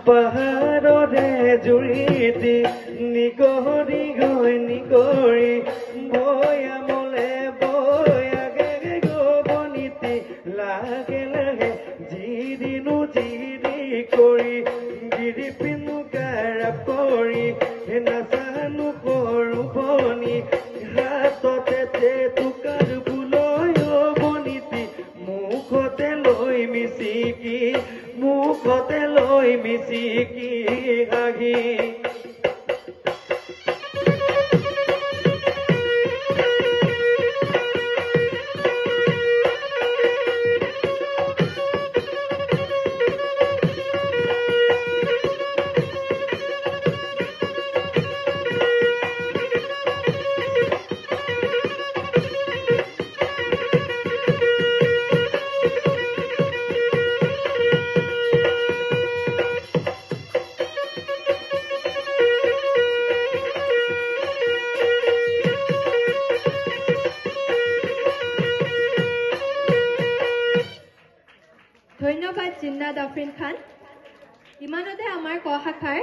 পাহাৰৰে জুৰিতি নিগৰি গৈ নিগৰি বয়ামলে বয়াগে গবনীতি লাহে লাহে জিৰিনো জিৰি কৰি গিৰি পিনো কাৰা পৰি নাজানো কৰো বনি হাততে টেটুকাৰ বুলৈ বনীতি মুখতে লৈ মিচিকি মুখতে লৈ মিচিকি হাঁহি ধন্যবাদ জিন্নাত আফৰিন খান। ইমানতে আমাৰ ক শাখাৰ